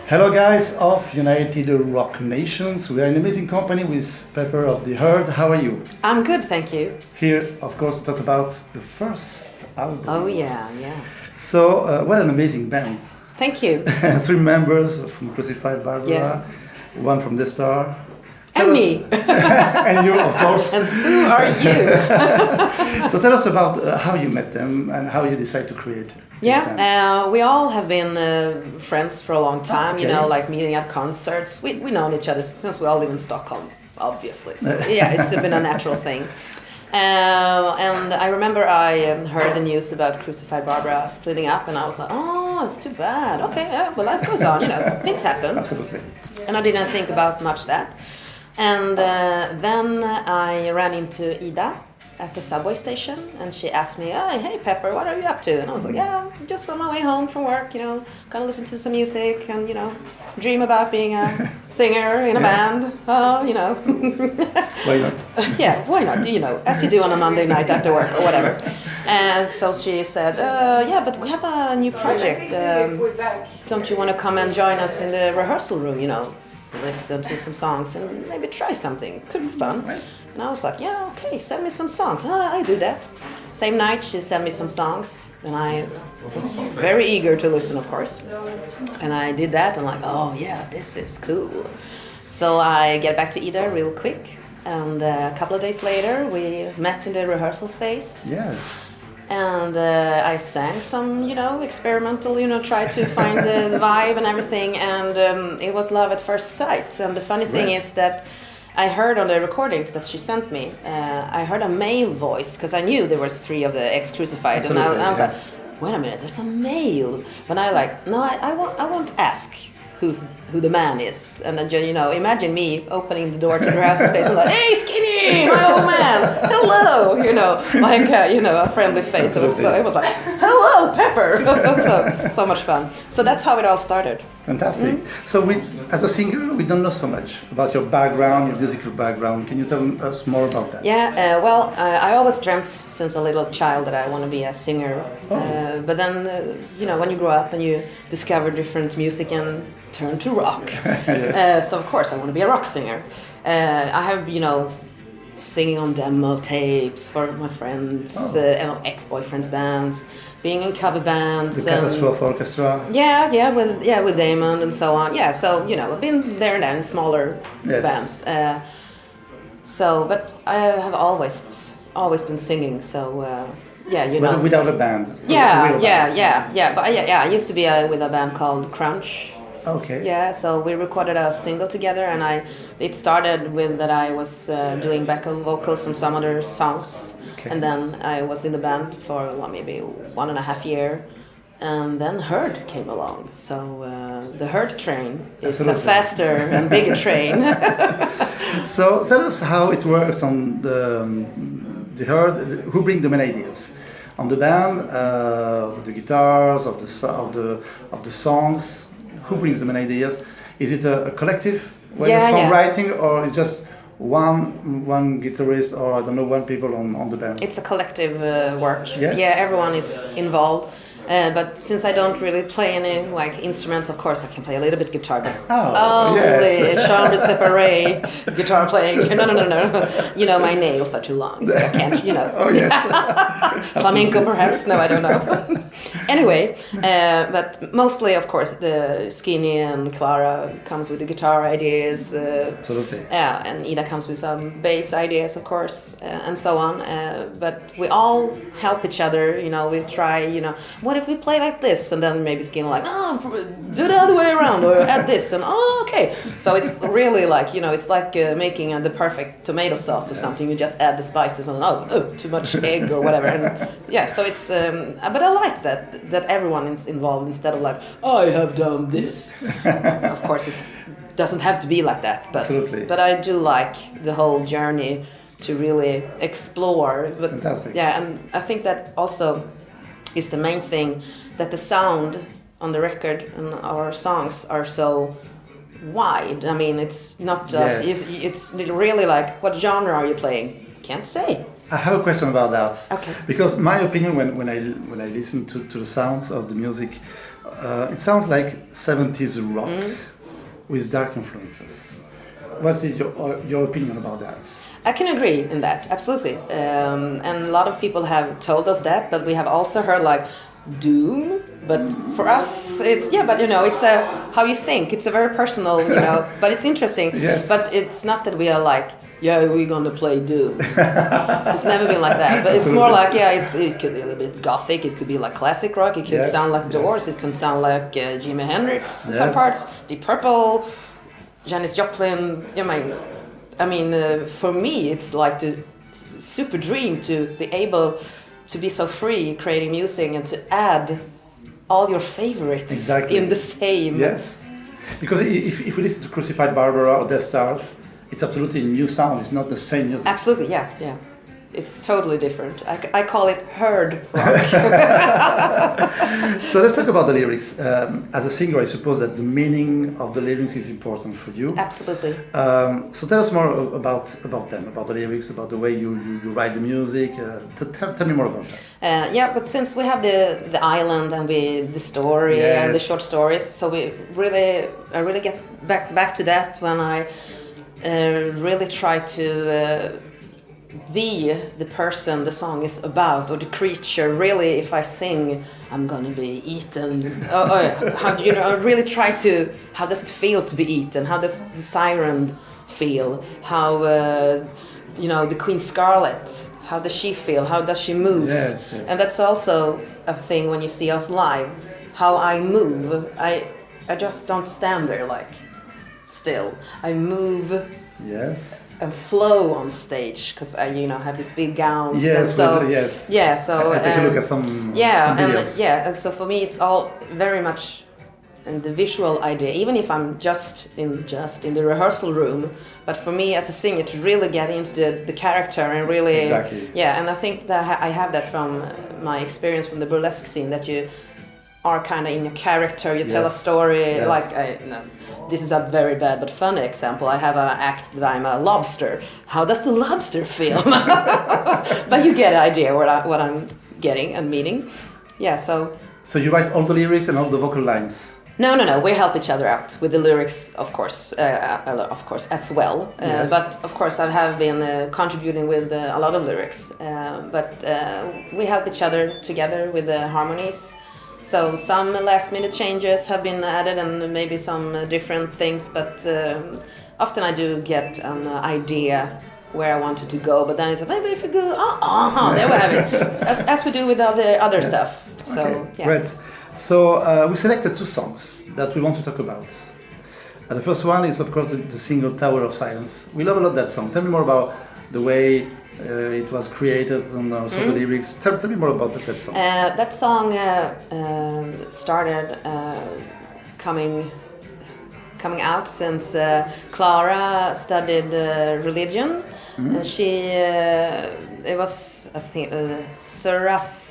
Hello guys of United Rock Nations. We are an amazing company with Pepper of the Herd. How are you? I'm good, thank you. Here, of course, to talk about the first album. Oh yeah, yeah. So, what an amazing band. Thank you. Three members from Crucified Barbara, one from The Star. And me. And you, of course. And who are you? So tell us about how you met them and how you decided to create this band. We all have been friends for a long time, Okay. you know, like meeting at concerts. We've known each other since we all live in Stockholm, obviously. So yeah, it's been a natural thing. And I remember I heard the news about Crucified Barbara splitting up, and I was like, oh, it's too bad. Okay, yeah, well, life goes on, you know, things happen. Absolutely. And I didn't think about much that. And then I ran into Ida at the subway station, and she asked me, oh, hey Pepper, what are you up to? And I was like, yeah, just on my way home from work, you know, gonna listen to some music and, you know, dream about being a singer in a band, you know. Why not? Yeah, why not? You know, as you do on a Monday night after work or whatever. And so she said, yeah, but we have a new project. Don't you want to come and join us in the rehearsal room, you know? Listen to some songs and maybe try something. Could be fun. And I was like, yeah, okay, send me some songs. I do that. Same night, she sent me some songs, and I was very eager to listen, of course. And I did that, and like, oh yeah, this is cool. So I get back to Ida real quick, and a couple of days later, we met in the rehearsal space. Yes. And I sang some, you know, experimental, you know, tried to find the vibe and everything, and it was love at first sight. And the funny thing is that I heard on the recordings that she sent me, I heard a male voice, because I knew there was three of the ex-Crucified, and I was like, wait a minute, there's a male. But I like, no, I won't ask who the man is. And then, you know, imagine me opening the door to the rehearsal space and like, hey, Skinny, my old man, hello, you know, like, you know, a friendly face. So it was like, hello, Pepper. so much fun. So that's how it all started. Fantastic. So as a singer, we don't know so much about your background, your musical background. Can you tell us more about that? Yeah, I always dreamt since a little child that I want to be a singer. But then, you know, when you grow up and you discover different music and turn to rock. Yes. So of course I want to be a rock singer. I have, you know, singing on demo tapes for my friends, and ex-boyfriends' bands, being in cover bands. The Catastrophe Orchestra. Yeah, with Damon and so on. Yeah, so you know, I've been there and then in smaller bands. But I have always been singing. So yeah, you know. Without a band. Yeah. But I used to be with a band called Crunch. Okay. Yeah, so we recorded a single together, and it started with that I was doing backup vocals on some other songs, and then I was in the band for maybe 1.5 years, and then Herd came along. So the Herd train is a faster and bigger train. So tell us how it works on the Herd. Who bring the main ideas? On the band, the guitars, of the songs. Who brings the main ideas? Is it a collective way of songwriting, or is just one guitarist, or I don't know, one people on the band? It's a collective work. Yes. Yeah, everyone is involved. But since I don't really play any like instruments, of course I can play a little bit guitar, but only chambre séparée guitar playing. No. You know, my nails are too long, so I can't. You know. Oh yes. Flamenco, perhaps? No, I don't know. Anyway, but mostly, of course, the Skinny and Clara comes with the guitar ideas. Absolutely. Yeah, and Ida comes with some bass ideas, of course, and so on. But we all help each other. You know, we try. You know, what if we play like this? And then maybe Skinny like, oh, do the other way around, or add this, and okay. So it's really like, you know, it's like making the perfect tomato sauce or something. You just add the spices and too much egg or whatever. And yeah, so it's. But I like that everyone is involved instead of like, I have done this. Of course, it doesn't have to be like that, but Absolutely. But I do like the whole journey to really explore. But Fantastic. yeah, and I think that also is the main thing, that the sound on the record and our songs are so wide. I mean, it's not just it's really like, what genre are you playing? Can't say. I have a question about that. Okay. Because my opinion, when I listen to the sounds of the music it sounds like 70s rock with dark influences. What's your opinion about that? I can agree in that, absolutely. And a lot of people have told us that, but we have also heard like doom. But for us, it's but it's how you think. It's a very personal, but it's interesting. Yes. But it's not that we are like, we're gonna play doom. It's never been like that. But it's more like, it could be a little bit gothic. It could be like classic rock. It could sound like Doors. It can sound like Jimi Hendrix. Some parts, Deep Purple, Janis Joplin. I mean, for me, it's like the super dream to be able to be so free creating music and to add all your favorites in the same. Yes, because if we listen to Crucified Barbara or Death Stars, it's absolutely a new sound. It's not the same music. Absolutely, yeah. It's totally different. I call it herd rock. So let's talk about the lyrics. As a singer, I suppose that the meaning of the lyrics is important for you. Absolutely. So tell us more about them, about the lyrics, about the way you write the music. Tell me more about that. But since we have the island and the story and the short stories, so I really get back to that when I really try to be the person the song is about, or the creature. Really, if I sing, I'm gonna be eaten. How do I really try to? How does it feel to be eaten? How does the siren feel? How the Queen Scarlet? How does she feel? How does she move? Yes. And that's also a thing when you see us live. How I move. I just don't stand there like still. I move. Yes. And flow on stage because I have these big gowns. Yes, and so so I take a look at some videos. And so for me it's all very much in the visual idea, even if I'm just in the rehearsal room. But for me as a singer to really get into the character and really and I think that I have that from my experience from the burlesque scene, that you are kind of in a character, you tell a story this is a very bad but funny example. I have an act that I'm a lobster. How does the lobster feel? But you get an idea what I'm getting and meaning. Yeah, so you write all the lyrics and all the vocal lines? No. We help each other out with the lyrics, of course, as well. But of course, I have been contributing with a lot of lyrics. But we help each other together with the harmonies. So some last-minute changes have been added, and maybe some different things. But often I do get an idea where I wanted to go. But then it's like, maybe if we go, there we have it, as we do with all the other stuff. So okay, great. So we selected two songs that we want to talk about. The first one is, of course, the single "Tower of Silence." We love a lot that song. Tell me more about the way it was created and also the lyrics. Tell me more about that song. That song started coming out since Clara studied religion. It was, I think, Zoroastrian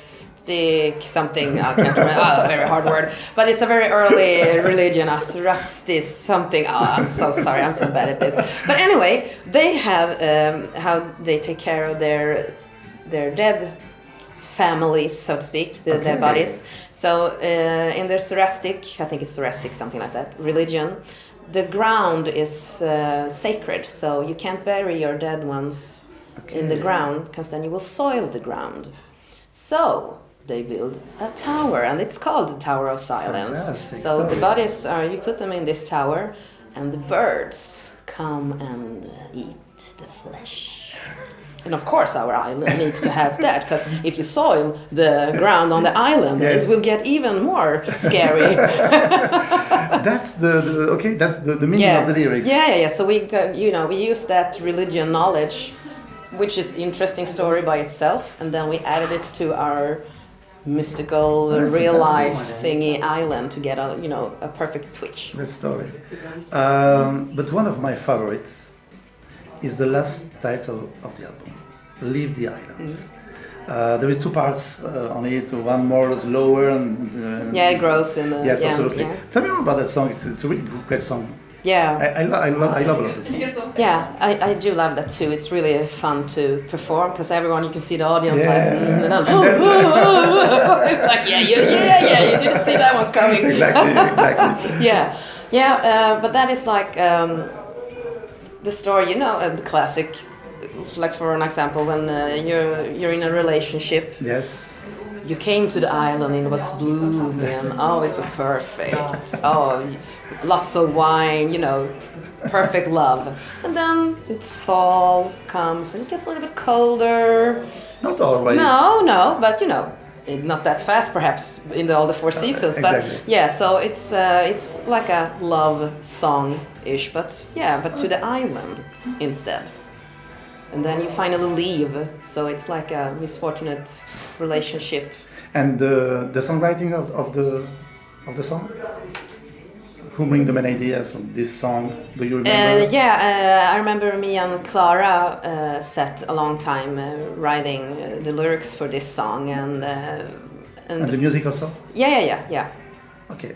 something, I can't remember, very hard word, but it's a very early religion, Zoroastrian something. I'm so sorry, I'm so bad at this. But anyway, they have how they take care of their dead families, so to speak, their bodies. So in their Zoroastrian, I think it's Zoroastrian, something like that, religion, the ground is sacred, so you can't bury your dead ones in the ground, because then you will soil the ground. So they build a tower, and it's called the Tower of Silence. So the bodies you put them in this tower, and the birds come and eat the flesh. And of course our island needs to have that, because if you soil the ground on the island, it will get even more scary. That's the meaning of the lyrics. Yeah. So we use that religion knowledge, which is interesting story by itself, and then we added it to our mystical real life thingy island to get a perfect twitch. That story. But one of my favorites is the last title of the album, "Leave the Island." There is two parts on it, one more lower and it grows in the... Yes, absolutely. Tell me more about that song. It's a really great song. Yeah. I love a lot of this song. Yeah, I do love that too. It's really fun to perform because everyone, you can see the audience like, Yeah. and then, it's like, yeah, you didn't see that one coming. Exactly. But that is like the story, the classic. Like for an example, when you're in a relationship, Yes. you came to the island and it was blooming and oh, it was perfect. Oh, lots of wine, perfect love. And then it's fall comes and it gets a little bit colder. Not always. No, but not that fast perhaps in all the four seasons. Exactly. But yeah, so it's like a love song-ish, but to the island instead. And then you finally leave, so it's like a misfortunate relationship. And the songwriting of the song? Who bring the main ideas of this song? Do you remember? I remember me and Clara sat a long time writing the lyrics for this song and And the music also? Yeah. Okay.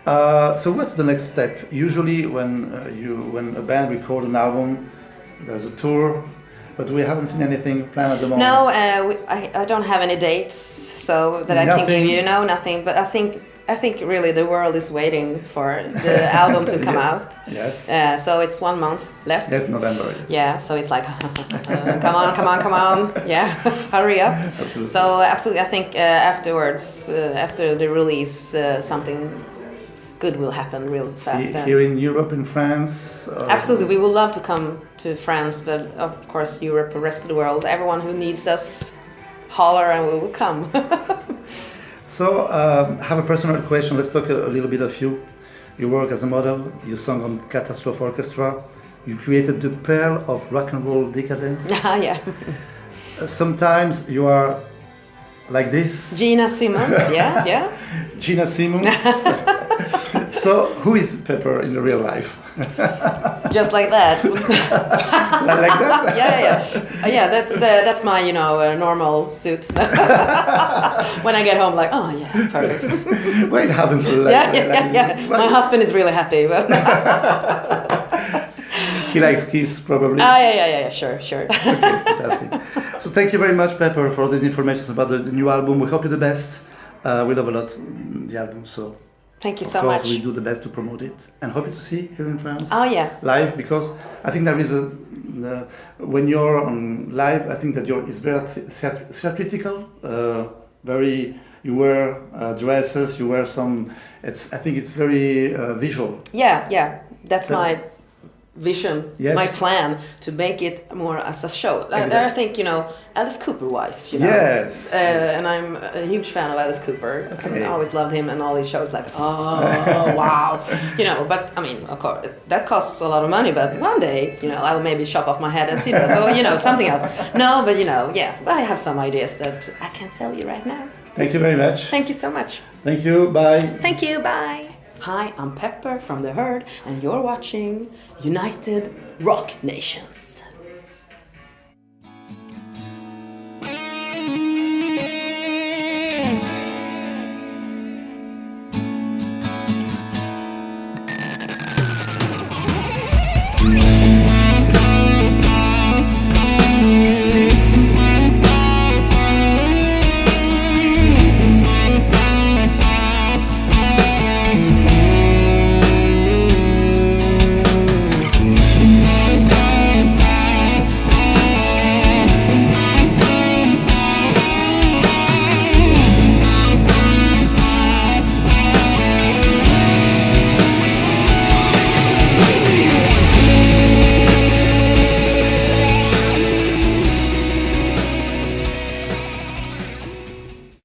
So what's the next step? Usually when a band record an album, there's a tour, but we haven't seen anything planned at the moment. No, I don't have any dates, so that I can give you. No, nothing. But I think really the world is waiting for the album to come out. Yes. So it's 1 month left. Yes, November. Yes. Yeah, so it's like, come on. Yeah, hurry up. Absolutely. So absolutely, I think afterwards, after the release, something good will happen real fast. Here in Europe, in France? Absolutely, we would love to come to France, but of course Europe, the rest of the world, everyone who needs us, holler and we will come. So, I have a personal question. Let's talk a little bit of you. You work as a model, you sung on Catastrophe Orchestra, you created the pearl of rock and roll decadence. Yeah. Sometimes you are like this. Gina Simmons, yeah. Gina Simmons. So, who is Pepper in the real life? Just like that. Like that? Yeah. That's my normal suit. When I get home, like, oh yeah, perfect. Well, it happens. Yeah. My husband is really happy. But he likes Kiss, probably. Yeah, sure. Okay, fantastic. So thank you very much, Pepper, for this information about the new album. We hope you the best. We love a lot the album, so thank you so of course much. we do the best to promote it, and hope you to see here in France. Oh yeah. Live, because I think there is when you're on live, I think that it's very theatrical, you wear dresses, you wear some. I think it's very visual. Yeah. That's my vision, Yes. my plan to make it more as a show. Exactly. I think Alice Cooper wise, Yes. And I'm a huge fan of Alice Cooper. Okay. I always loved him and all these shows. Like, oh wow, But I mean, of course, that costs a lot of money. But one day, I'll maybe chop off my head and see that. So something else. No, but But I have some ideas that I can't tell you right now. Thank you very much. Thank you so much. Thank you. Bye. Thank you. Bye. Hi, I'm Pepper from The Herd, and you're watching United Rock Nations.